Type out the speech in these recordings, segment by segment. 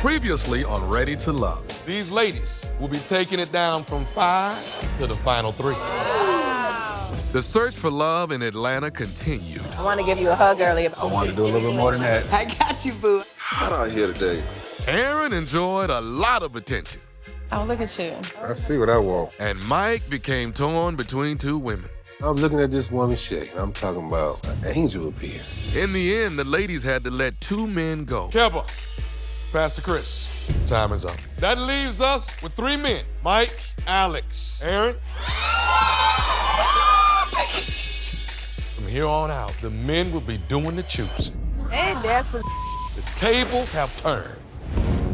Previously on Ready to Love. These ladies will be taking it down from 5 to the final 3. Wow. The search for love in Atlanta continued. I want to give you a hug earlier. I want to do a little bit more than that. I got you, boo. Hot out here today. Aaron enjoyed a lot of attention. Oh, look at you. I see what I want. And Mike became torn between 2 women. I'm looking at this woman shake. I'm talking about an angel appear. In the end, the ladies had to let 2 men go. Kebba, Pastor Chris, time is up. That leaves us with 3 men. Mike, Alex, Aaron. Thank you, Jesus. From here on out, the men will be doing the choosing. Hey, that's a... The tables have turned.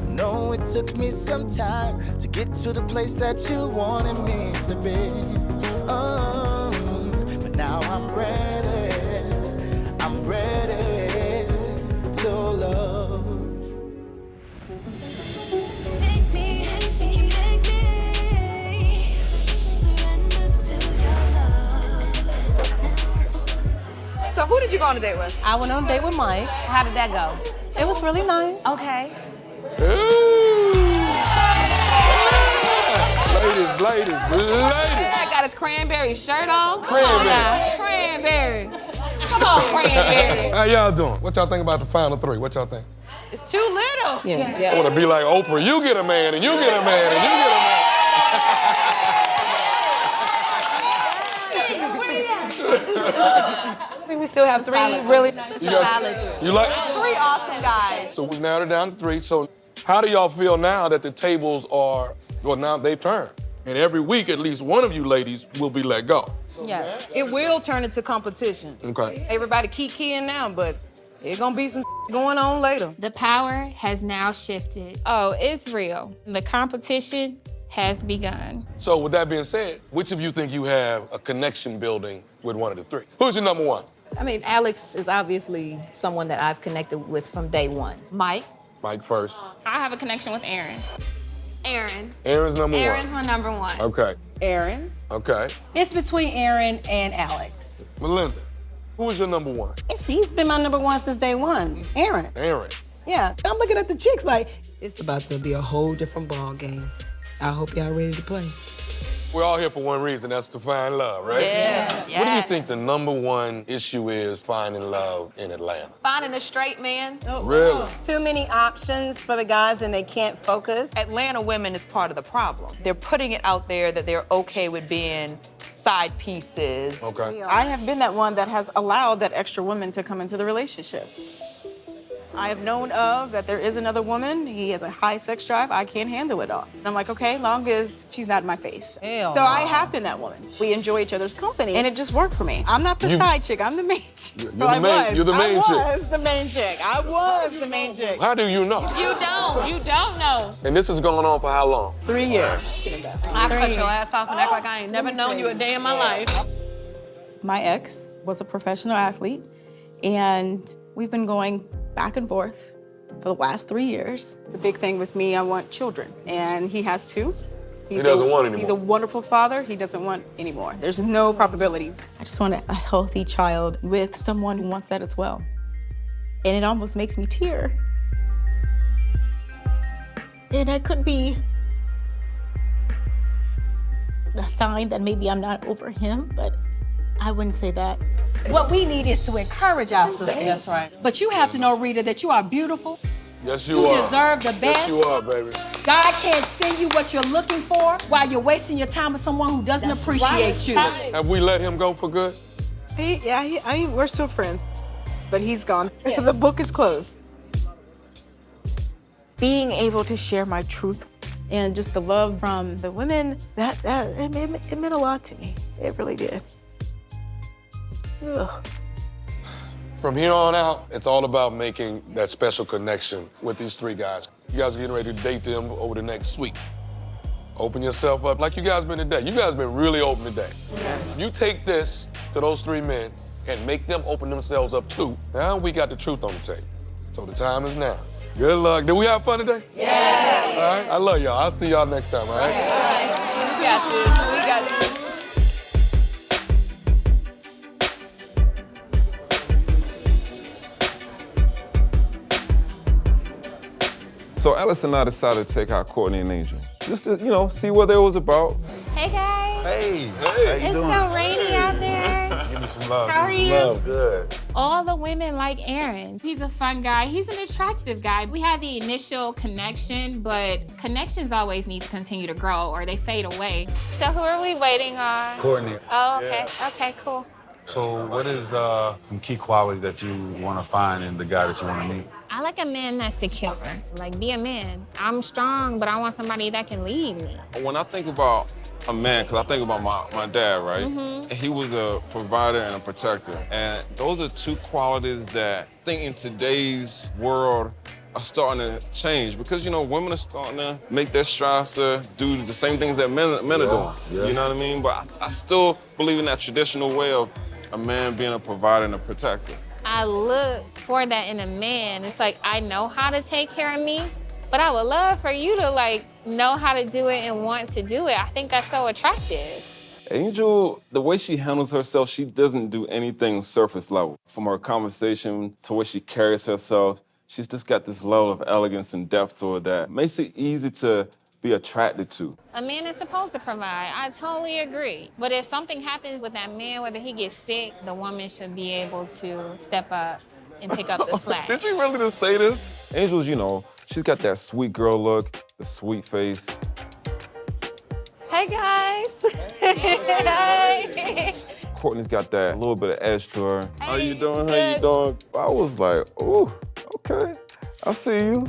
No, it took me some time to get to the place that you wanted me to be. But now I'm ready to love. Make me surrender to your love. So who did you go on a date with? I went on a date with Mike. How did that go? It was really nice. Okay. Ladies. That got his cranberry shirt on. Cranberry. Cranberry. Come on, cranberry. How y'all doing? What y'all think about the final 3? What y'all think? It's too little. I want to be like Oprah. You get a man, and you get a man, and you get a man. I think we still have 3 really nice. Solid 3. You like? 3 awesome guys. So we narrowed it down to 3. So how do y'all feel now that the tables are, well, now they've turned? And every week, at least one of you ladies will be let go. Yes. It will turn into competition. Okay. Everybody keep keying now, but it's gonna be some going on later. The power has now shifted. Oh, it's real. The competition has begun. So with that being said, which of you think you have a connection building with one of the 3? Who's your number 1? I mean, Alex is obviously someone that I've connected with from day one. Mike. Mike first. I have a connection with Aaron. Aaron. Aaron's number 1. Aaron's my number 1. Okay. Aaron. Okay. It's between Aaron and Alex. Melinda, who is your number 1? He's been my number 1 since day one. Aaron. Aaron. Yeah. I'm looking at the chicks like, it's about to be a whole different ball game. I hope y'all ready to play. We're all here for one reason, that's to find love, right? Yes. What do you think the number 1 issue is finding love in Atlanta? Finding a straight man. Really? Too many options for the guys and they can't focus. Atlanta women is part of the problem. They're putting it out there that they're okay with being side pieces. Okay. I have been that one that has allowed that extra woman to come into the relationship. I have known of that there is another woman. He has a high sex drive. I can't handle it all. And I'm like, okay, long as she's not in my face. Hell so no. I have been that woman. We enjoy each other's company, and it just worked for me. I'm not the side chick. I'm the main chick. You're the main chick. I was the main chick. I was the main chick. How do you know? You don't know. And this is going on for how long? 3 years. I cut your ass off and act like I ain't never known you a day in my life. My ex was a professional athlete, and we've been going back and forth for the last 3 years. The big thing with me, I want children, and he has 2. He doesn't want anymore. He's a wonderful father. He doesn't want any more. There's no probability. I just want a healthy child with someone who wants that as well. And it almost makes me tear. And that could be a sign that maybe I'm not over him, but I wouldn't say that. What we need is to encourage our sisters. That's right. But you have to know, Rita, that you are beautiful. Yes, you You are. deserve the Yes, best. you are, baby. God can't send you what you're looking for while you're wasting your time with someone who doesn't appreciate you. Have we let him go for good? We're still friends, but he's gone. The book is closed. Being able to share my truth and just the love from the women, it meant a lot to me. It really did. Ugh. From here on out, it's all about making that special connection with these 3 guys. You guys are getting ready to date them over the next week. Open yourself up like you guys been today. You guys been really open today. Yes. You take this to those 3 men and make them open themselves up too. Now we got the truth on the table. So the time is now. Good luck. Did we have fun today? Yes. All right, I love y'all. I'll see y'all next time, all right? We got this. We got this. So Alice and I decided to take out Courtney and Angel. Just to, see what they was about. Hey guys. Hey, how you It's doing? so rainy out there. Give me some love. How Give me are some you? love. Good. All the women like Aaron. He's a fun guy. He's an attractive guy. We had the initial connection, but connections always need to continue to grow or they fade away. So who are we waiting on? Courtney. Oh, okay. Okay, cool. So what is some key qualities that you want to find in the guy that you want to meet? I like a man that's secure. Like, be a man. I'm strong, but I want somebody that can lead me. When I think about a man, because I think about my dad, right? Mhm. He was a provider and a protector. And those are two qualities that I think in today's world are starting to change because, women are starting to make their strides to do the same things that men are doing. Yeah. You know what I mean? But I still believe in that traditional way of a man being a provider and a protector. I look for that in a man. It's like, I know how to take care of me, but I would love for you to know how to do it and want to do it. I think that's so attractive. Angel, the way she handles herself, she doesn't do anything surface level. From her conversation to where she carries herself, she's just got this level of elegance and depth to her that makes it easy to be attracted to. A man is supposed to provide. I totally agree. But if something happens with that man, whether he gets sick, the woman should be able to step up and pick up the slack. Did you really just say this? Angel's, she's got that sweet girl look, the sweet face. Hey guys. Hey. Courtney's got that little bit of edge to her. How you doing? How you Good. doing? I was like, ooh, okay, I see you.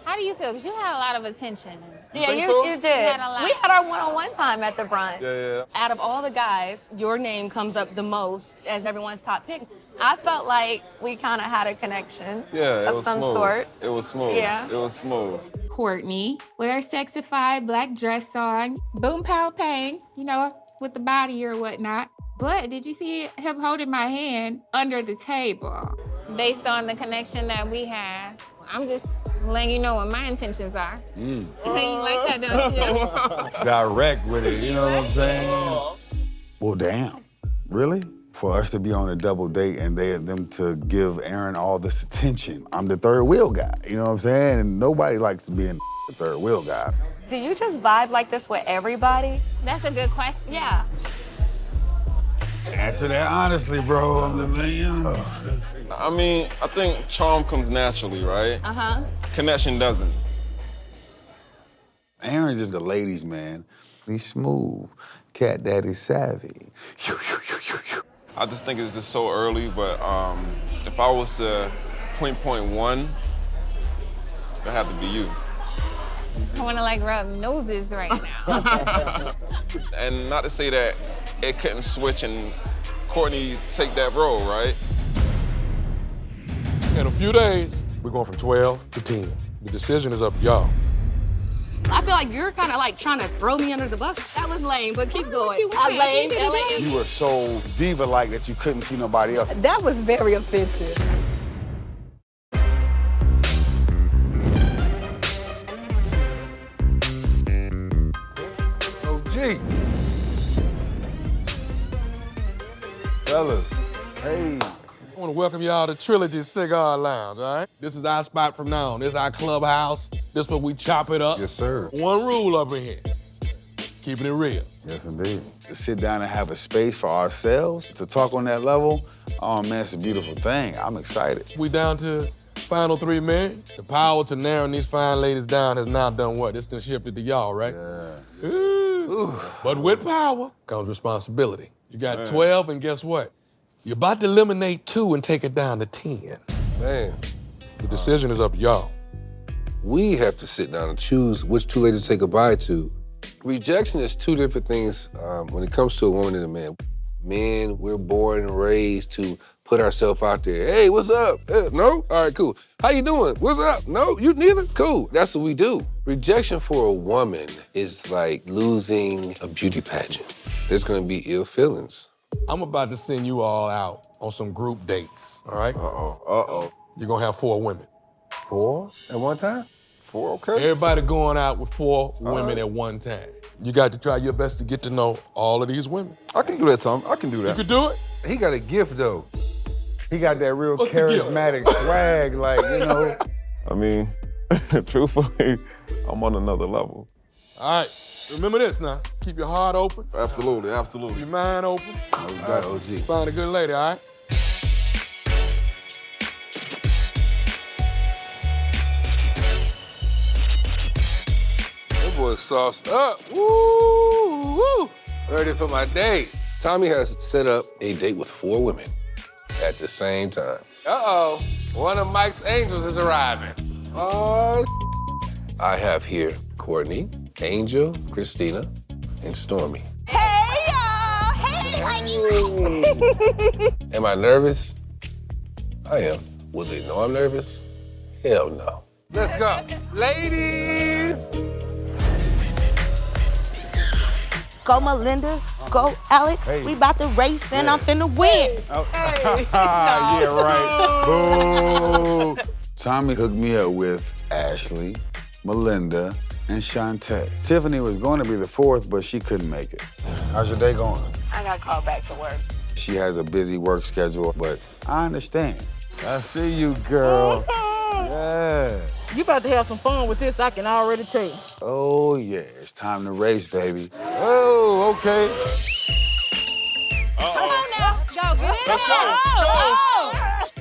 How do you feel? Because you had a lot of attention. Yeah, think you so? did. had a lot. We had our one-on-one time at the brunch. Yeah. Out of all the guys, your name comes up the most as everyone's top pick. I felt like we kind of had a connection Yeah, it of was some smooth. sort. It was smooth. Yeah. It was smooth. Courtney, with her sexified black dress on, boom, pow, bang, with the body or whatnot. But did you see him holding my hand under the table? Based on the connection that we have, I'm just letting you know what my intentions are. You like that, don't you? Direct with it, you know what I'm saying? Well, damn. Really? For us to be on a double date and them to give Aaron all this attention. I'm the third wheel guy, you know what I'm saying? And nobody likes being the third wheel guy. Do you just vibe like this with everybody? That's a good question. Yeah. Answer that honestly, bro. I'm just letting you know. I mean, I think charm comes naturally, right? Uh-huh. Connection doesn't. Aaron's just the ladies' man. He's smooth. Cat daddy savvy. I just think it's just so early, but if I was to point one, it'd have to be you. I want to rub noses right now. And not to say that it couldn't switch and Courtney take that role, right? In a few days, we're going from 12 to 10. The decision is up to y'all. I feel like you're kind of trying to throw me under the bus. That was lame, but keep going. Lame. You were so diva-like that you couldn't see nobody else. That was very offensive. OG. Fellas, hey. I want to welcome y'all to Trilogy Cigar Lounge, all right? This is our spot from now on. This is our clubhouse. This is where we chop it up. Yes, sir. One rule up in here. Keeping it real. Yes, indeed. To sit down and have a space for ourselves, to talk on that level, oh man, it's a beautiful thing. I'm excited. We down to final 3 men. The power to narrowing these fine ladies down has now done what? It's been shifted to y'all, right? Yeah. Ooh. But with power comes responsibility. You got 12, and guess what? You're about to eliminate 2 and take it down to 10. Man, The decision is up to y'all. we have to sit down and choose which 2 ladies to say goodbye to. Rejection is 2 different things when it comes to a woman and a man. Men, we're born and raised to put ourselves out there. Hey, what's up? No? All right, cool. How you doing? What's up? No? You neither? Cool. That's what we do. Rejection for a woman is like losing a beauty pageant. There's gonna be ill feelings. I'm about to send you all out on some group dates, all right? Uh-oh. You're gonna have 4 women. 4 at one time? 4, okay. Everybody going out with 4 women at one time. You got to try your best to get to know all of these women. I can do that, Tom. I can do You that. could do it? He got a gift, though. He got that real What's the gift? charismatic swag, I mean, Truthfully, I'm on another level. All right, remember this now. Keep your heart open. Absolutely, absolutely. Your mind open. You got it, OG. Find a good lady, all right? That boy sauced up. Woo, woo. Ready for my date. Tommy has set up a date with 4 women at the same time. Uh-oh, one of Mike's angels is arriving. Oh, I have here Courtney, Angel, Christina, and Stormy. Hey, y'all! Hey, Mikey! Am I nervous? I am. Will they know I'm nervous? Hell no. Let's go. Ladies! Go Melinda, go Alex. Hey. We about to race and I'm finna win. Yeah, right. Boo. Tommy hooked me up with Ashley, Melinda, and Shantae. Tiffany was going to be the 4th, but she couldn't make it. How's your day going? I got called back to work. She has a busy work schedule, but I understand. I see you, girl. Yeah. You about to have some fun with this, I can already tell. Oh, yeah. It's time to race, baby. Oh, okay. Come on now. Go, get in Let's there.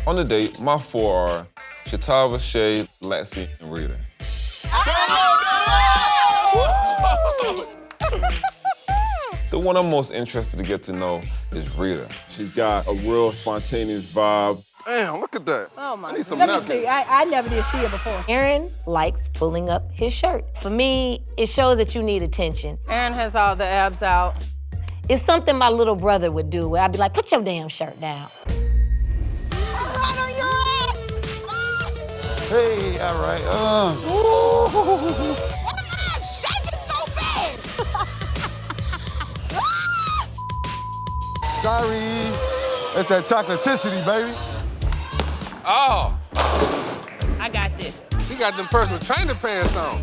go. On the date, my 4 are Shatava, Shay, Lexi, and Rita. The one I'm most interested to get to know is Rita. She's got a real spontaneous vibe. Damn, look at that. Oh my I need some Let me napkins. see. I never did see it before. Aaron likes pulling up his shirt. For me, it shows that you need attention. Aaron has all the abs out. It's something my little brother would do where I'd be like, put your damn shirt down. Hey, all right. Sorry. It's that toxicity, baby. Oh, I got this. she got them personal trainer pants on.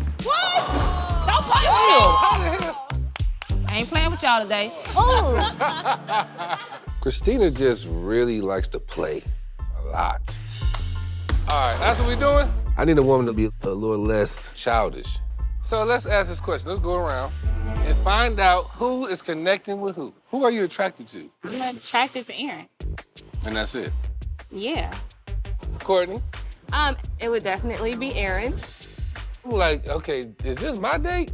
Don't play with me. How the hell? I ain't playing with y'all today. Christina just really likes to play a lot. All right, that's what we doing? I need a woman to be a little less childish. So let's ask this question. Let's go around and find out who is connecting with who. Who are you attracted to? I'm attracted to Aaron. And that's it. Yeah. Courtney? It would definitely be Aaron. I'm like, okay, is this my date?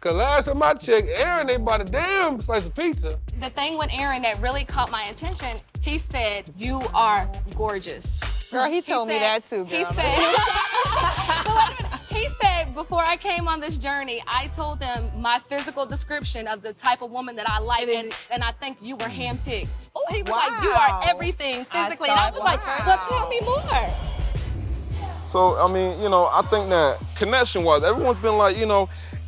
Cause last time I checked, Aaron, they bought a damn slice of pizza. The thing with Aaron that really caught my attention, he said, you are gorgeous. Girl, he told me that too, girl. He said, but wait a minute. He said, before I came on this journey, I told them my physical description of the type of woman that I like, and I think you were handpicked. Oh, he was like, you are everything physically. And I was like, well, tell me more. So, I mean, I think that connection-wise, everyone's been like,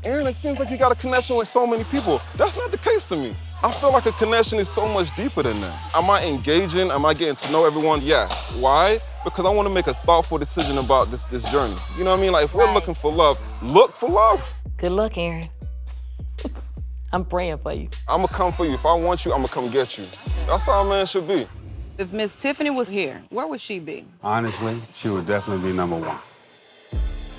Aaron, it seems like you got a connection with so many people. That's not the case to me. I feel like a connection is so much deeper than that. Am I engaging? Am I getting to know everyone? Yes. Why? Because I want to make a thoughtful decision about this journey. You know what I mean? Like, if we're looking for love, look for love. Good luck, Aaron. I'm praying for you. I'm gonna come for you. If I want you, I'm gonna come get you. That's how a man should be. If Miss Tiffany was here, where would she be? Honestly, she would definitely be number 1.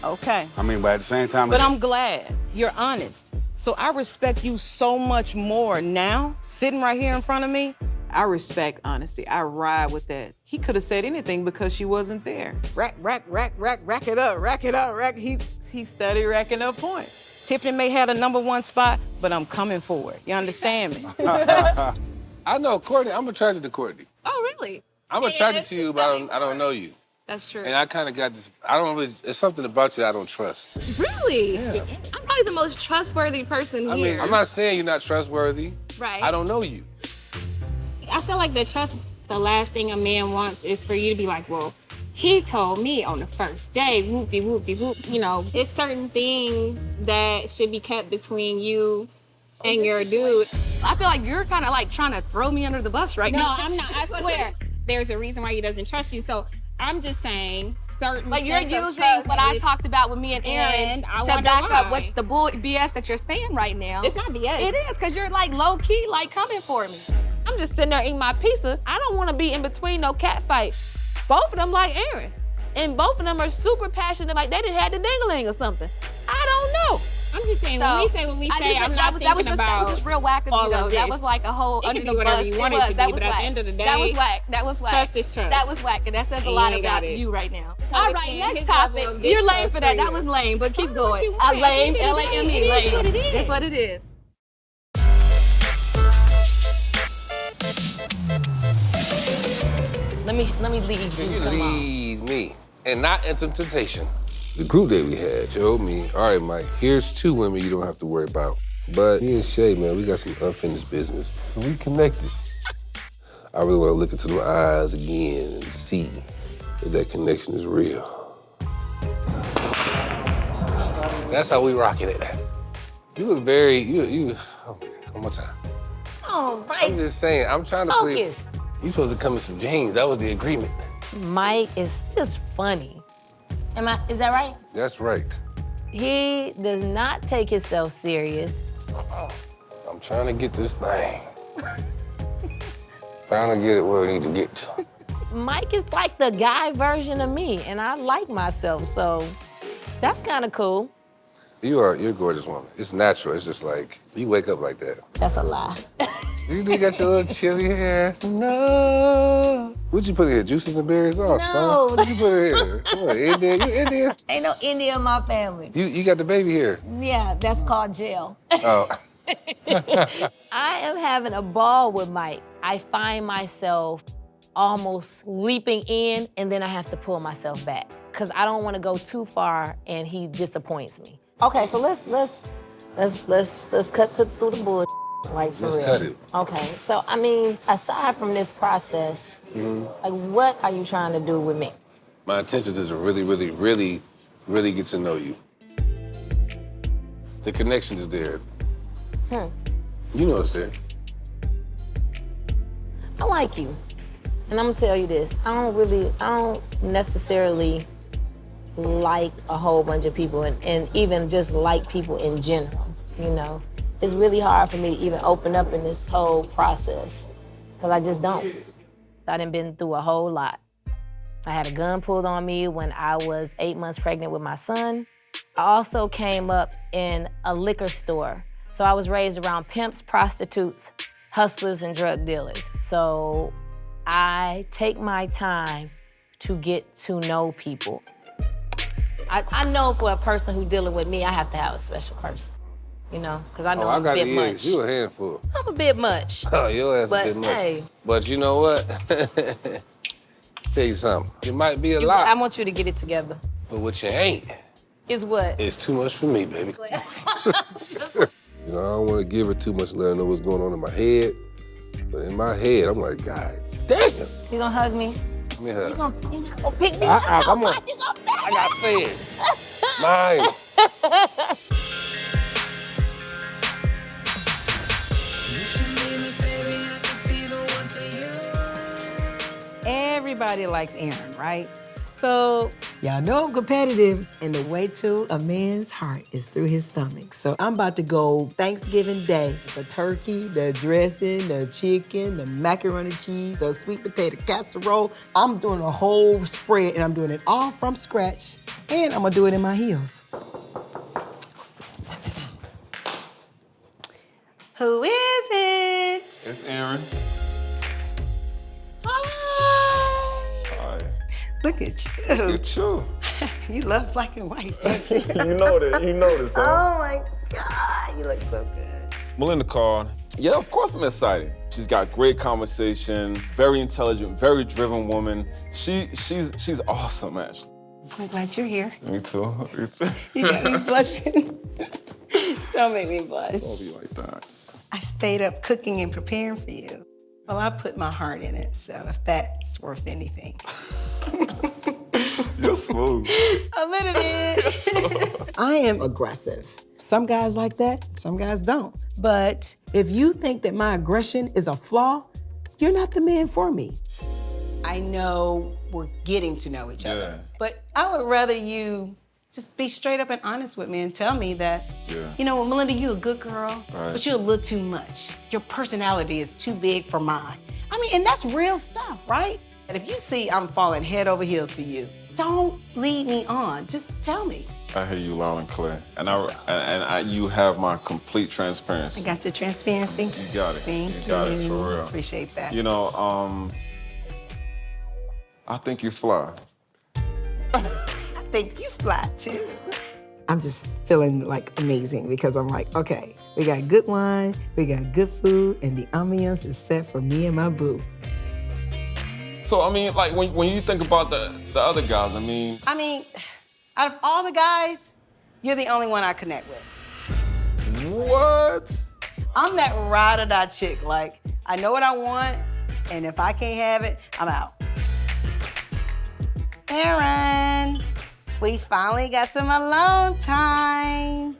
Okay. I mean, but at the same time... But I'm glad you're honest. So I respect you so much more now, sitting right here in front of me. I respect honesty. I ride with that. He could have said anything because she wasn't there. Rack it up. He studied racking up points. Tiffany may have the number 1 spot, but I'm coming for it. You understand me? I know Courtney. I'm attracted to Courtney. Oh, really? I'm attracted to you, but I don't know you. That's true. And I kind of got this, I don't really, it's something about you I don't trust. Really? Yeah. I'm probably the most trustworthy person I here. mean, I'm not saying you're not trustworthy. Right. I don't know you. I feel like the last thing a man wants is for you to be like, well, he told me on the first day, whoop-de-whoop-de-whoop. It's certain things that should be kept between you and your dude. I feel like you're kind of like trying to throw me under the bus right now. No, I'm not. I swear. There's a reason why he doesn't trust you. So I'm just saying certain Like you're sets of using trust what I talked about with me and Aaron And I to wonder back up why. what the bull BS that you're saying right now. It's not BS. It is, because you're like low key, like coming for me. I'm just sitting there eating my pizza. I don't want to be in between no cat fight. Both of them like Aaron. And both of them are super passionate, like they done had the ding-a-ling or something. I don't know. I'm just saying, when we say what we say, I'm not thinking about that was just real whack of you, though. That was like a whole It under could the be whatever bus. you want it to be, That but was at whack. the end of the day, that was whack. That was whack. Trust is trust. That was whack, and that says a And lot you ain't got about it. you right now. So All it's right, in next his topic. level of You're lame distrust for that. for That you. was lame, but keep What going. you want? Lame, It is what it L-A-M-E, is. lame. What it is. That's what it is. Let me lead you. You Come on. lead me, and not into temptation. The group that we had showed me, all right, Mike, here's 2 women you don't have to worry about. But me and Shay, man, we got some unfinished business. And we connected. I really want to look into them eyes again and see if that connection is real. That's how we rocking it. You look very, oh, one more time. Oh, Mike. I'm just saying, I'm trying to Focus. play. You supposed to come in some jeans. That was the agreement. Mike is just funny. Is that right? That's right. He does not take himself serious. I'm trying to get this thing. Trying to get it where it need to get to. Mike is like the guy version of me, and I like myself, so that's kind of cool. You're a gorgeous woman. It's natural. It's just like, you wake up like that. That's a lie. You got your little chilly hair. No. What'd you put in here? Juices and berries? Oh, son. What'd you put in here? Come on, Indian? You Indian? Ain't no Indian in my family. You got the baby here. Yeah, that's called jail. Oh. I am having a ball with Mike. I find myself almost leaping in, and then I have to pull myself back because I don't want to go too far, and he disappoints me. Okay, so let's cut through the bull, like for Let's real. cut it. Okay, so I mean, aside from this process, like what are you trying to do with me? My intention is to really get to know you. The connection is there. You know it's there. I like you. And I'm gonna tell you this, I don't necessarily like a whole bunch of people and even just like people in general, you know? It's really hard for me to even open up in this whole process, because I just don't. I done been through a whole lot. I had a gun pulled on me when I was 8 months pregnant with my son. I also came up in a liquor store. So I was raised around pimps, prostitutes, hustlers, and drug dealers. So I take my time to get to know people. I know for a person who's dealing with me, I have to have a special person, you know, because I know I'm a bit much. You a handful. I'm a bit much. Oh, your ass a bit much. Hey. But you know what? Tell you something. It might be a lot. I want you to get it together. But what you ain't Is what? is too much for me, baby. You know, I don't want to give her too much, let her know what's going on in my head. But in my head, I'm like, God damn. You gonna hug me? Give me a hug. You gonna pick me up? Come on. I got fed. Mine. Everybody likes Aaron, right? So y'all know I'm competitive, and the way to a man's heart is through his stomach. So I'm about to go Thanksgiving Day. The turkey, the dressing, the chicken, the macaroni and cheese, the sweet potato casserole. I'm doing a whole spread, and I'm doing it all from scratch. And I'm gonna do it in my heels. Who is it? It's Aaron. Hi. Look at you. Look at you. You love black and white, don't you? You know this, huh? Oh my God, you look so good. Melinda called. Yeah, of course I'm excited. She's got great conversation, very intelligent, very driven woman. She's awesome, actually. I'm glad you're here. Me too. You got me blushing. Don't make me blush. Don't be like that. I stayed up cooking and preparing for you. Well, I put my heart in it, so if that's worth anything. You're smooth. A little bit. I am aggressive. Some guys like that, some guys don't. But if you think that my aggression is a flaw, you're not the man for me. I know we're getting to know each other, but I would rather you just be straight up and honest with me and tell me that, you know, well, Melinda, you a good girl, but you're a little too much. Your personality is too big for mine. I mean, and that's real stuff, right? And if you see I'm falling head over heels for you, Don't lead me on. Just tell me. I hear you loud and clear. And you have my complete transparency. I got your transparency. You got it. Thank you. Got it, for real. Appreciate that. You know, I think you fly. I think you fly too. I'm just feeling like amazing because I'm like, okay, we got good wine, we got good food, and the ambiance is set for me and my boo. So, I mean, like, when you think about the other guys, I mean, out of all the guys, you're the only one I connect with. What? I'm that ride or die chick. Like, I know what I want, and if I can't have it, I'm out. Aaron, we finally got some alone time.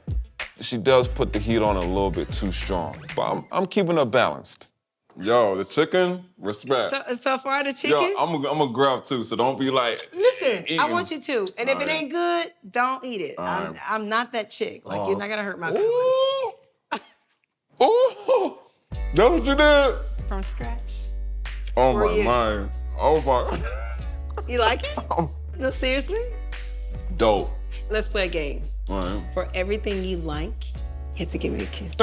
she does put the heat on a little bit too strong, but I'm keeping her balanced. Yo, the chicken, respect. So far, the chicken? Yo, I'm gonna grab two, so don't be like. Listen, eating. I want you to. And if it ain't good, don't eat it. I'm not that chick. Like, you're not gonna hurt my feelings. Ooh, that's what you did? From scratch. Oh my mind. Oh my. You like it? No, seriously? Dope. Let's play a game. All right. For everything you like, you have to give me a kiss.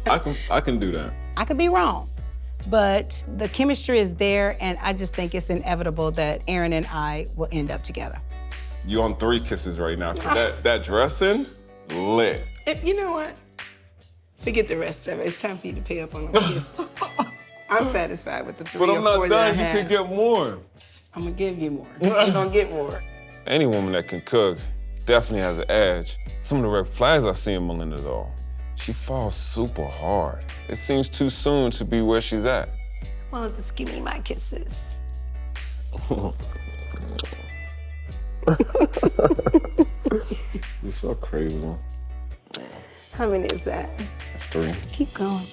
I can do that. I could be wrong, but the chemistry is there, and I just think it's inevitable that Aaron and I will end up together. You on 3 kisses right now. That dressing, lit. You know what? Forget the rest of it. It's time for you to pay up on those kisses. I'm satisfied with the 3 But or I'm 4 not that I done. You have. could get more. I'm gonna give you more. You're gonna get more. Any woman that can cook definitely has an edge. Some of the red flags I see in Melinda, though, she falls super hard. It seems too soon to be where she's at. Well, just give me my kisses. You're so crazy. How many is that? That's 3. Keep going.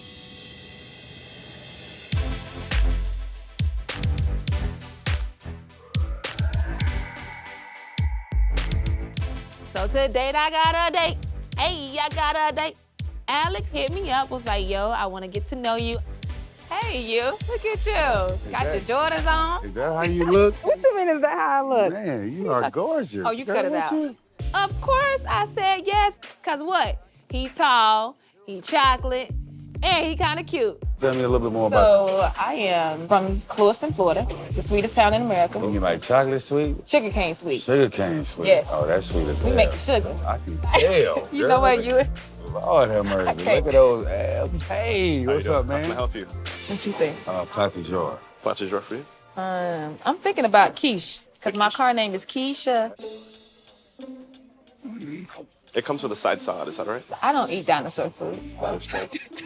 So today I got a date. Hey, I got a date. Alex hit me up, was like, yo, I want to get to know you. Hey, you, look at you. Got your Jordans on. Is that how you look? What you mean, is that how I look? Man, you are gorgeous. Oh, you Girl, cut it what out. you- Of course I said yes, cause what? He tall, he chocolate, and he kind of cute. Tell me a little bit more about yourself. So I am from Clewiston, Florida. It's the sweetest town in America. You like chocolate sweet? Sugar cane sweet. Sugar cane sweet. Yes. Oh, that's sweet as We hell. make the sugar. I can tell. You know what, you? Lord have mercy. Okay. Look at those abs. Hey, what's up, man? How can I help you? What you think? Plat du jour. Plat du jour for you? I'm thinking about quiche, cause my car name is Keisha. It comes with a side salad, is that all right? I don't eat dinosaur food.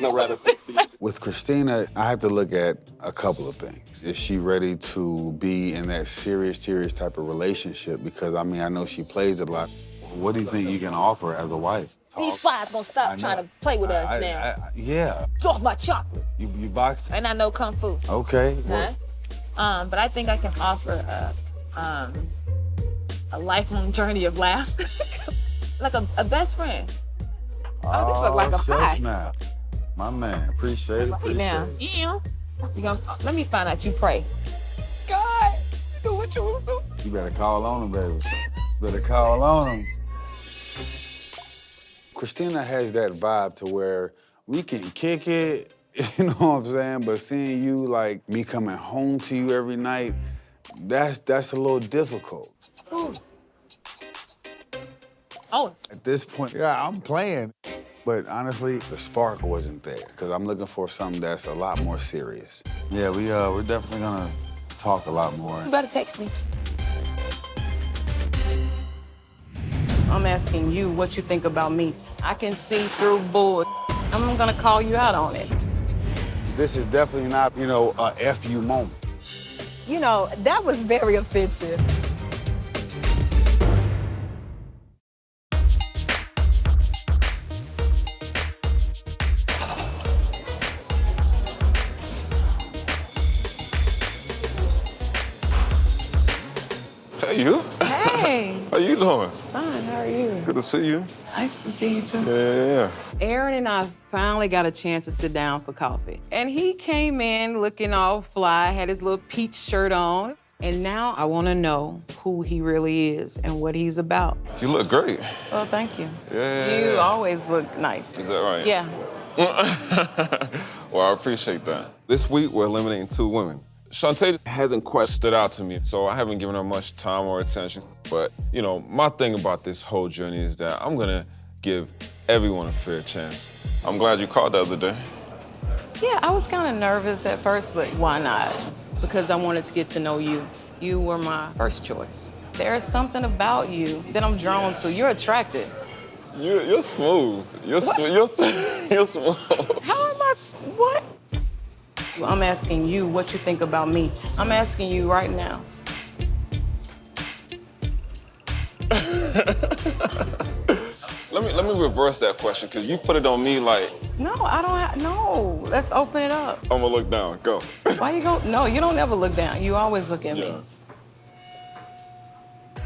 No rather food for you. With Christina, I have to look at a couple of things. Is she ready to be in that serious type of relationship? Because, I mean, I know she plays a lot. What do you think you can offer as a wife? These flies gonna stop trying to play with us now. Yeah. Get off my chocolate. You boxed? And I know Kung Fu. Okay. Huh? But I think I can offer a lifelong journey of laughs. Like a best friend. Oh, this look like a pie. Now. My man, appreciate it, Now, yeah. Let me find out you pray. God, do what you want to do. You better call on him, baby. Better call on him. Christina has that vibe to where we can kick it, you know what I'm saying? But seeing you, like, me coming home to you every night, that's a little difficult. Ooh. Oh. At this point, yeah, I'm playing. But honestly, the spark wasn't there, because I'm looking for something that's a lot more serious. Yeah, we're definitely gonna talk a lot more. You better text me. I'm asking you what you think about me. I can see through bull. I'm gonna call you out on it. This is definitely not, a F you moment. You know, that was very offensive. Hey, you. Hey. How you doing? Fine, how are you? Good to see you. Nice to see you too. Yeah. Aaron and I finally got a chance to sit down for coffee. And he came in looking all fly, had his little peach shirt on. And now I want to know who he really is and what he's about. You look great. Well, thank you. Yeah. You always look nice. Is that right? Yeah. Well, I appreciate that. This week, we're eliminating 2 women. Shantae hasn't quite stood out to me, so I haven't given her much time or attention. But, you know, my thing about this whole journey is that I'm gonna give everyone a fair chance. I'm glad you called the other day. Yeah, I was kind of nervous at first, but why not? Because I wanted to get to know you. You were my first choice. There's something about you that I'm drawn to. You're attractive. You're smooth. You're smooth. How am I, what? I'm asking you what you think about me. I'm asking you right now. Let me reverse that question, because you put it on me like... No, I don't have, no. Let's open it up. I'm gonna look down, go. Why you go, no, you don't ever look down. You always look at me.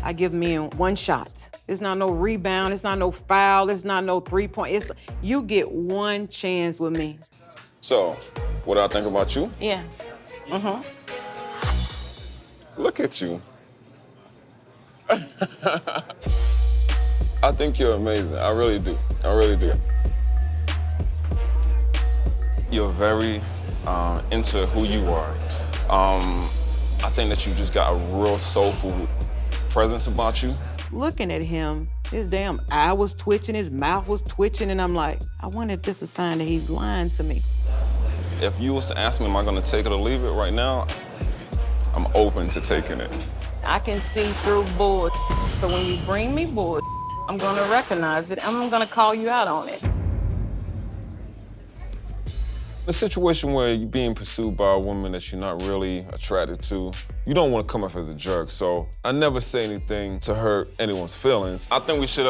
I give men one shot. It's not no rebound, it's not no foul, it's not no 3-point. It's, you get one chance with me. So, what do I think about you? Yeah, Look at you. I think you're amazing. I really do. I really do. You're very into who you are. I think that you just got a real soulful presence about you. Looking at him, his damn eye was twitching, his mouth was twitching, and I'm like, I wonder if this is a sign that he's lying to me. If you was to ask me, am I gonna take it or leave it right now, I'm open to taking it. I can see through bullshit. So when you bring me bullshit, I'm gonna recognize it. I'm gonna call you out on it. A situation where you're being pursued by a woman that you're not really attracted to, you don't want to come off as a jerk, so I never say anything to hurt anyone's feelings. I think we should,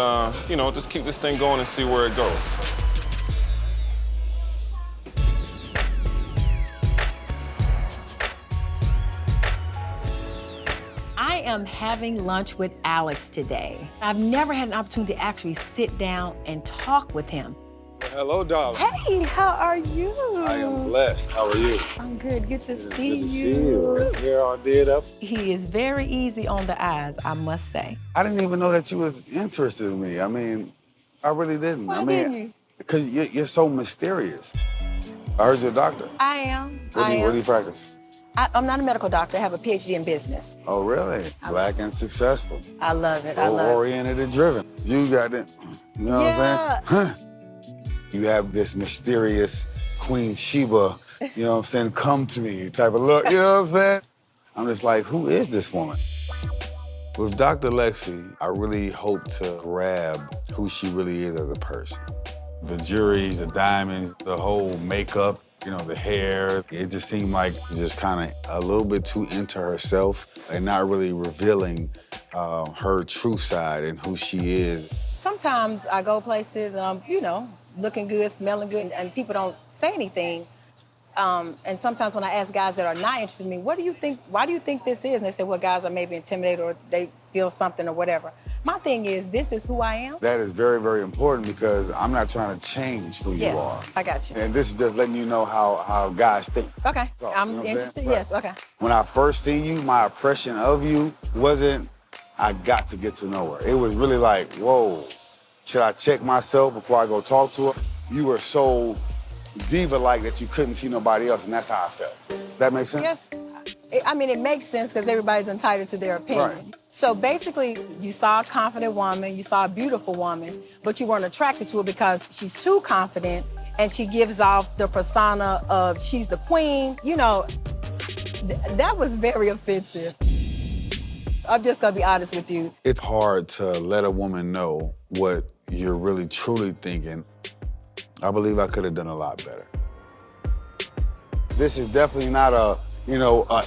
you know, just keep this thing going and see where it goes. I am having lunch with Alex today. I've never had an opportunity to actually sit down and talk with him. Hello, darling. Hey, how are you? I am blessed. How are you? I'm good. Good to see you. Good to see you. His hair all did up. He is very easy on the eyes, I must say. I didn't even know that you was interested in me. I mean, I really didn't. Why didn't you? Because you're so mysterious. I heard you're a doctor. I am. What do you practice? I'm not a medical doctor. I have a PhD in business. Oh, really? Black and successful. I love it. I love it. Oriented and driven. You got it. You know what I'm saying? Huh. You have this mysterious Queen Sheba, you know what I'm saying, come to me type of look, you know what I'm saying? I'm just like, who is this woman? With Dr. Lexi, I really hope to grab who she really is as a person. The jewelries, the diamonds, the whole makeup, you know, the hair. It just seemed like just kind of a little bit too into herself and not really revealing her true side and who she is. Sometimes I go places and I'm, you know, looking good, smelling good, and people don't say anything. And sometimes when I ask guys that are not interested in me, what do you think, why do you think this is? And they say, well, guys are maybe intimidated or they feel something or whatever. My thing is, this is who I am. That is very, very important because I'm not trying to change who you are. Yes, I got you. And this is just letting you know how guys think. Okay, So, I'm you know what interested, saying? yes, okay. When I first seen you, my impression of you wasn't, I got to get to know her. It was really like, whoa, should I check myself before I go talk to her? You were so diva-like that you couldn't see nobody else, and that's how I felt. That make sense? Yes, I mean, it makes sense because everybody's entitled to their opinion. Right. So basically, you saw a confident woman, you saw a beautiful woman, but you weren't attracted to her because she's too confident and she gives off the persona of she's the queen. You know, that was very offensive. I'm just gonna be honest with you. It's hard to let a woman know what you're really truly thinking. I believe I could have done a lot better. This is definitely not a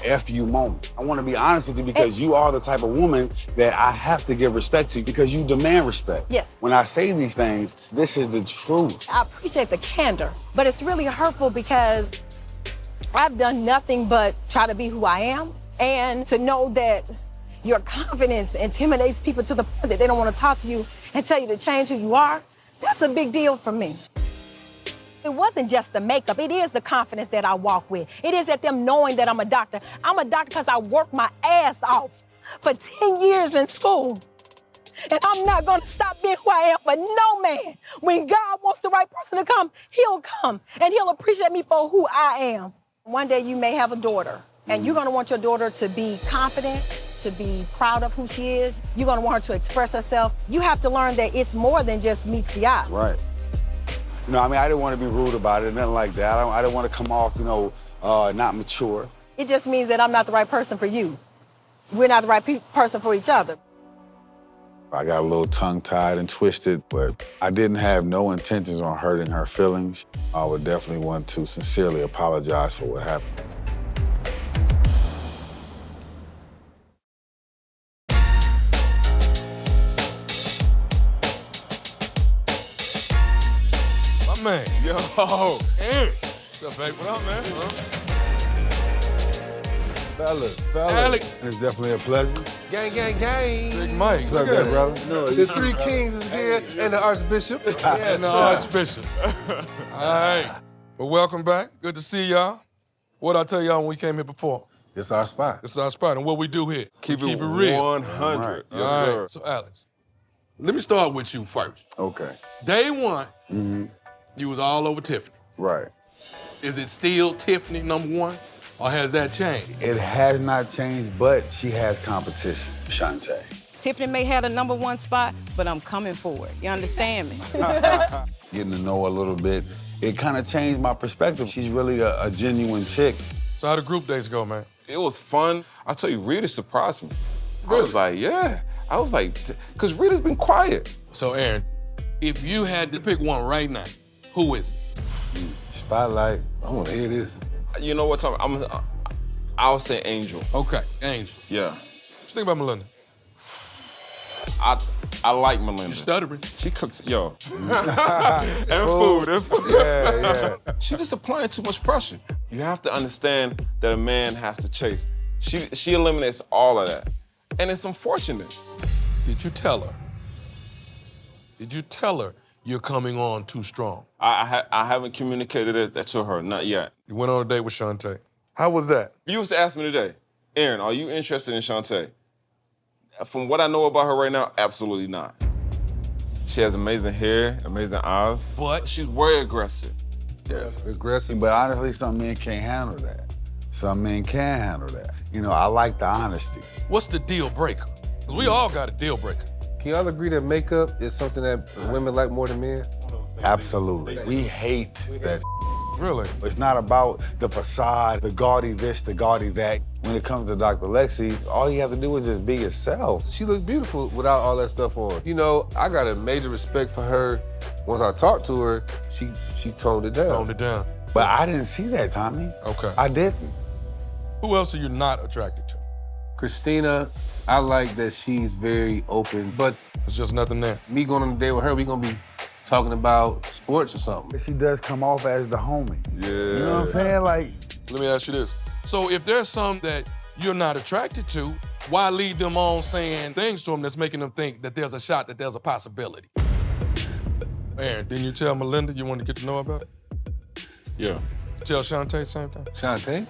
F you moment. I want to be honest with you because you are the type of woman that I have to give respect to because you demand respect. Yes. When I say these things, this is the truth. I appreciate the candor, but it's really hurtful because I've done nothing but try to be who I am, and to know that your confidence intimidates people to the point that they don't want to talk to you and tell you to change who you are, that's a big deal for me. It wasn't just the makeup. It is the confidence that I walk with. It is at them knowing that I'm a doctor. I'm a doctor because I worked my ass off for 10 years in school. And I'm not gonna stop being who I am for no man. When God wants the right person to come, he'll come. And he'll appreciate me for who I am. One day you may have a daughter. And you're gonna want your daughter to be confident, to be proud of who she is. You're gonna want her to express herself. You have to learn that it's more than just meets the eye. Right. You know, I mean, I didn't want to be rude about it, nothing like that. I didn't want to come off, not mature. It just means that I'm not the right person for you. We're not the right person for each other. I got a little tongue-tied and twisted, but I didn't have no intentions on hurting her feelings. I would definitely want to sincerely apologize for what happened. Man. Yo. Aaron. What's up, babe? What up, man? Fellas. Alex. It's definitely a pleasure. Gang, gang, gang. Big Mike. What's up, there, brother? The three kings is here and the archbishop. And the archbishop. All right. Well, welcome back. Good to see y'all. What I tell y'all when we came here before? This is our spot. This is our spot. And what we do here? Keep we it real. 100. Right. Yes, All sir. right. So, Alex, let me start with you first. Okay. Day one, you was all over Tiffany. Right. Is it still Tiffany #1, or has that changed? It has not changed, but she has competition, Shantae. Tiffany may have the #1 spot, but I'm coming for it. You understand me? Getting to know her a little bit, it kind of changed my perspective. She's really a genuine chick. So how the group days go, man? It was fun. I tell you, Rita surprised me. I was like, yeah. I was like, because Rita's been quiet. So, Aaron, if you had to pick one right now, who is it? Spotlight. I want to hear this. You know what, Tom? I'll say Angel. Okay, Angel. Yeah. What you think about Melinda? I like Melinda. You stuttering. She cooks, yo. and food. Yeah. She's just applying too much pressure. You have to understand that a man has to chase. She eliminates all of that. And it's unfortunate. Did you tell her? Did you tell her you're coming on too strong? I haven't communicated that to her, not yet. You went on a date with Shantae. How was that? You was to ask me today, Aaron, are you interested in Shantae? From what I know about her right now, absolutely not. She has amazing hair, amazing eyes. But she's very aggressive. Yes, aggressive. But honestly, some men can't handle that. Some men can handle that. You know, I like the honesty. What's the deal breaker? Because we all got a deal breaker. Can y'all agree that makeup is something that women like more than men? Absolutely. We hate that. Really? It's not about the facade, the gaudy this, the gaudy that. When it comes to Dr. Lexi, all you have to do is just be yourself. She looks beautiful without all that stuff on. You know, I got a major respect for her. Once I talked to her, she toned it down. Toned it down. But I didn't see that, Tommy. Okay. I didn't. Who else are you not attracted to? Christina, I like that she's very open, but there's just nothing there. Me going on a date with her, we gonna be talking about sports or something. She does come off as the homie. Yeah. You know what I'm saying? Like, let me ask you this. So if there's some that you're not attracted to, why lead them on saying things to them that's making them think that there's a shot, that there's a possibility? Aaron, didn't you tell Melinda you wanted to get to know about it? Yeah. Tell Shantae the same time? Shantae?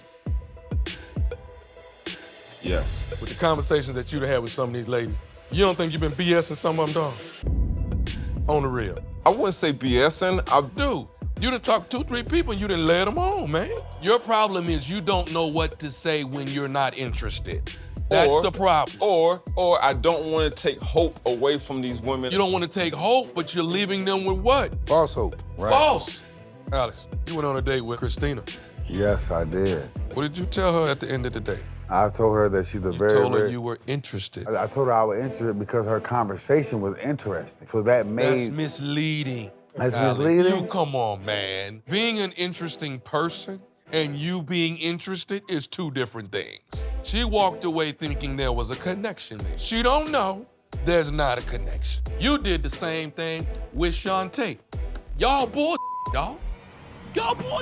Yes. With the conversations that you've had with some of these ladies, you don't think you've been BSing some of them, dog? On the real. I wouldn't say BSing. Dude, you done talked to 2-3 people and you done led them on, man. Your problem is you don't know what to say when you're not interested. That's the problem. Or I don't want to take hope away from these women. You don't want to take hope, but you're leaving them with what? False hope. Right. False. Alex, you went on a date with Christina. yes, I did. What did you tell her at the end of the day? I told her that she's a very, told her very... you were interested. I told her I was interested because her conversation was interesting. So that made... That's misleading. That's Alex, misleading? You come on, man. Being an interesting person and you being interested is two different things. She walked away thinking there was a connection there. She don't know there's not a connection. You did the same thing with Shantae. Y'all bull, y'all. Y'all bull.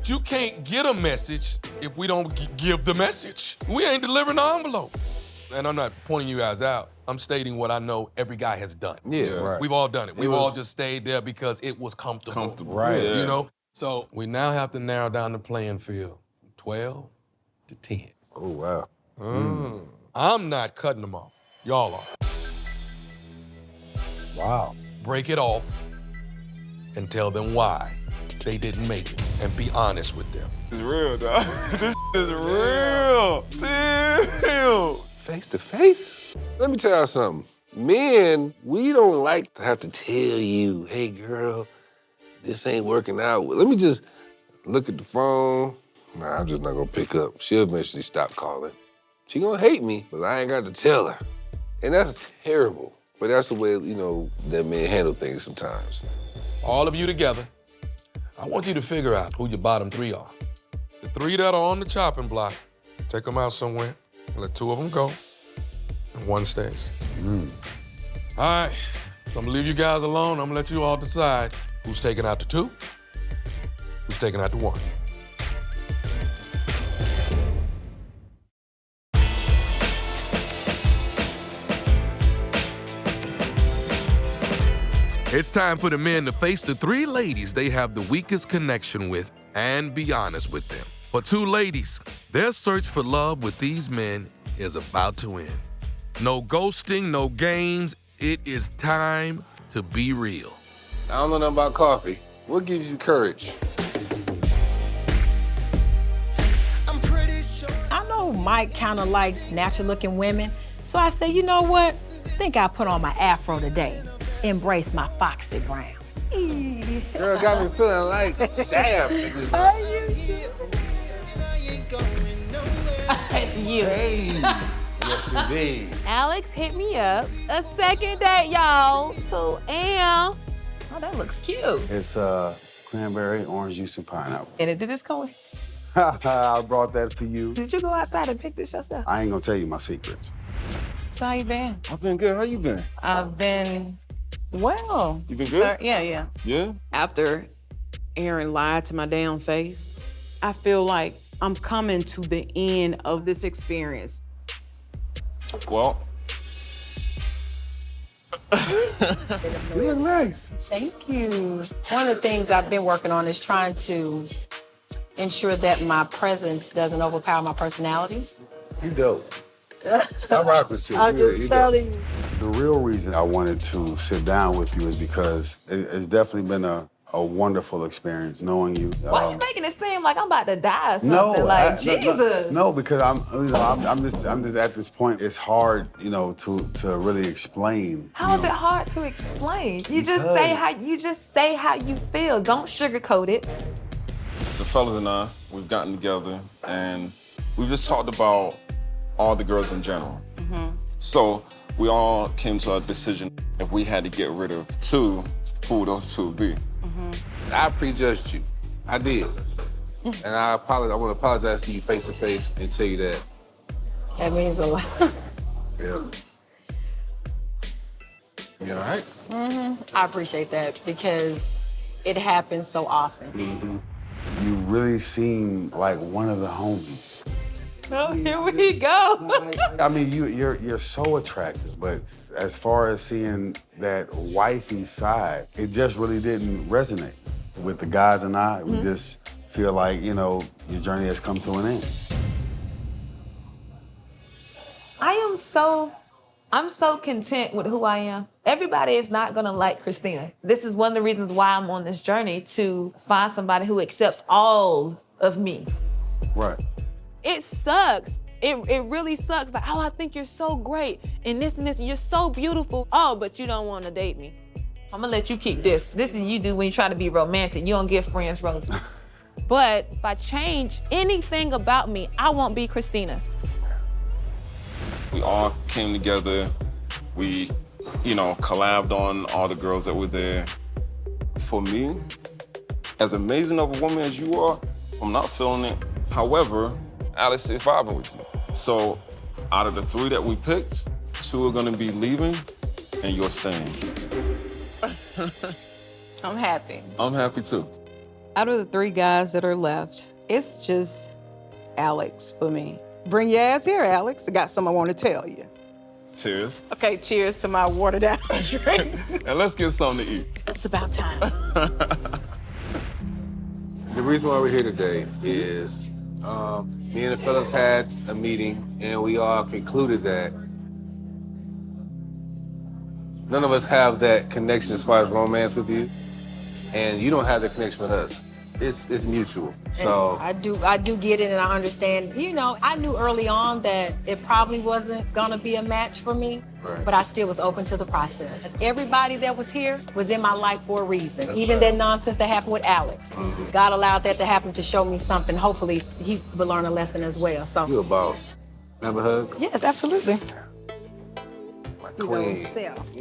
You can't get a message if we don't give the message. We ain't delivering the envelope. And I'm not pointing you guys out. I'm stating what I know every guy has done. Yeah, right. We've all done it. We've was- all just stayed there because it was comfortable. Right. You know? So we now have to narrow down the playing field from 12 to 10. Oh, wow. I'm not cutting them off. Y'all are. Wow. Break it off and tell them why they didn't make it and be honest with them. It's real, dog. This is real. Damn. Face to face? Let me tell you something. Men, we don't like to have to tell you, hey, girl, this ain't working out. Let me just look at the phone. Nah, I'm just not gonna pick up. She'll eventually stop calling. She gonna hate me, but I ain't got to tell her. And that's terrible. But that's the way, you know, that men handle things sometimes. All of you together, I want you to figure out who your bottom 3 are. The 3 that are on the chopping block, take them out somewhere, let 2 of them go, and 1 stays. All right, so I'm gonna leave you guys alone. I'm gonna let you all decide who's taking out the 2, who's taking out the 1. It's time for the men to face the 3 ladies they have the weakest connection with and be honest with them. For 2 ladies, their search for love with these men is about to end. No ghosting, no games. It is time to be real. I don't know nothing about coffee. What gives you courage? I know Mike kind of likes natural-looking women, so I said, you know what? I think I'll put on my afro today. Embrace my foxy brown. Girl, got me feeling like Sam. It's you. Hey. Yes, indeed. Alex hit me up. A second date, y'all. 2 a.m. Oh, that looks cute. It's cranberry, orange juice, and pineapple. And did this come? I brought that for you. Did you go outside and pick this yourself? I ain't gonna tell you my secrets. So how you been? I've been good. How you been? I've been well. You been good? Sir, yeah. Yeah? After Aaron lied to my damn face, I feel like I'm coming to the end of this experience. Well, You look nice. Thank you. One of the things I've been working on is trying to ensure that my presence doesn't overpower my personality. You dope. I rock with you. I'm just telling you. The real reason I wanted to sit down with you is because it's definitely been a wonderful experience knowing you. Why are you making it seem like I'm about to die or something? No, Jesus. No, because I'm just at this point. It's hard, to really explain. How is it hard to explain? You just say how you feel. Don't sugarcoat it. the fellas and I, we've gotten together and we've just talked about all the girls in general. So we all came to a decision. If we had to get rid of 2, who would those 2 be? I prejudged you. I did. And I want to apologize to you face to face and tell you that. That means a lot. Yeah. You all right? I appreciate that because it happens so often. You really seem like one of the homies. Oh, here we go. I mean, you're so attractive, but as far as seeing that wifey side, it just really didn't resonate with the guys and I. We just feel like, your journey has come to an end. I'm so content with who I am. Everybody is not gonna like Christina. This is one of the reasons why I'm on this journey, to find somebody who accepts all of me. Right. It sucks. It really sucks. Like, oh, I think you're so great, and this, and you're so beautiful. Oh, but you don't want to date me. I'm gonna let you keep this. This is you do when you try to be romantic. You don't give friends roses. But if I change anything about me, I won't be Christina. We all came together. We, collabed on all the girls that were there. For me, as amazing of a woman as you are, I'm not feeling it. However, Alice is vibing with you. So out of the 3 that we picked, 2 are gonna be leaving and you're staying. I'm happy. I'm happy too. Out of the 3 guys that are left, it's just Alex for me. Bring your ass here, Alex. I got something I want to tell you. Cheers. Okay, cheers to my watered down drink. And let's get something to eat. It's about time. The reason why we're here today is me and the fellas had a meeting and we all concluded that none of us have that connection as far as romance with you, and you don't have that connection with us. It's mutual. So I do get it and I understand. You know, I knew early on that it probably wasn't gonna be a match for me, Right. but I still was open to the process. Everybody that was here was in my life for a reason. Even that nonsense that happened with Alex. God allowed that to happen to show me something. Hopefully he will learn a lesson as well. So you a boss. Have a hug? yes, absolutely. My You know, queen. self.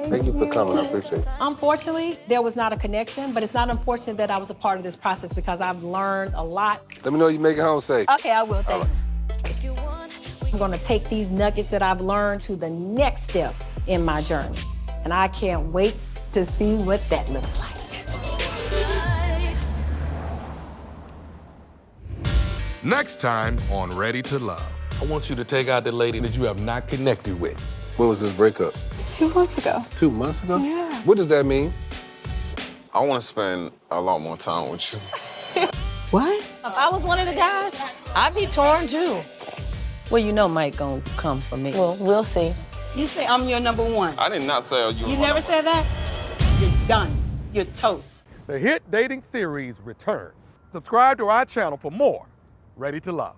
Thank you for coming. I appreciate it. Unfortunately, there was not a connection, but it's not unfortunate that I was a part of this process because I've learned a lot. Let me know you make it home safe. Okay, I will, thanks. I'm gonna take these nuggets that I've learned to the next step in my journey. And I can't wait to see what that looks like. Next time on Ready to Love. I want you to take out the lady that you have not connected with. When was this breakup? 2 months ago. 2 months ago? Yeah. What does that mean? I want to spend a lot more time with you. What? If I was one of the guys, I'd be torn too. Well, you know Mike gonna come for me. Well, we'll see. You say I'm your number one. I did not say you. You never said that? You're done. You're toast. The hit dating series returns. Subscribe to our channel for more Ready to Love.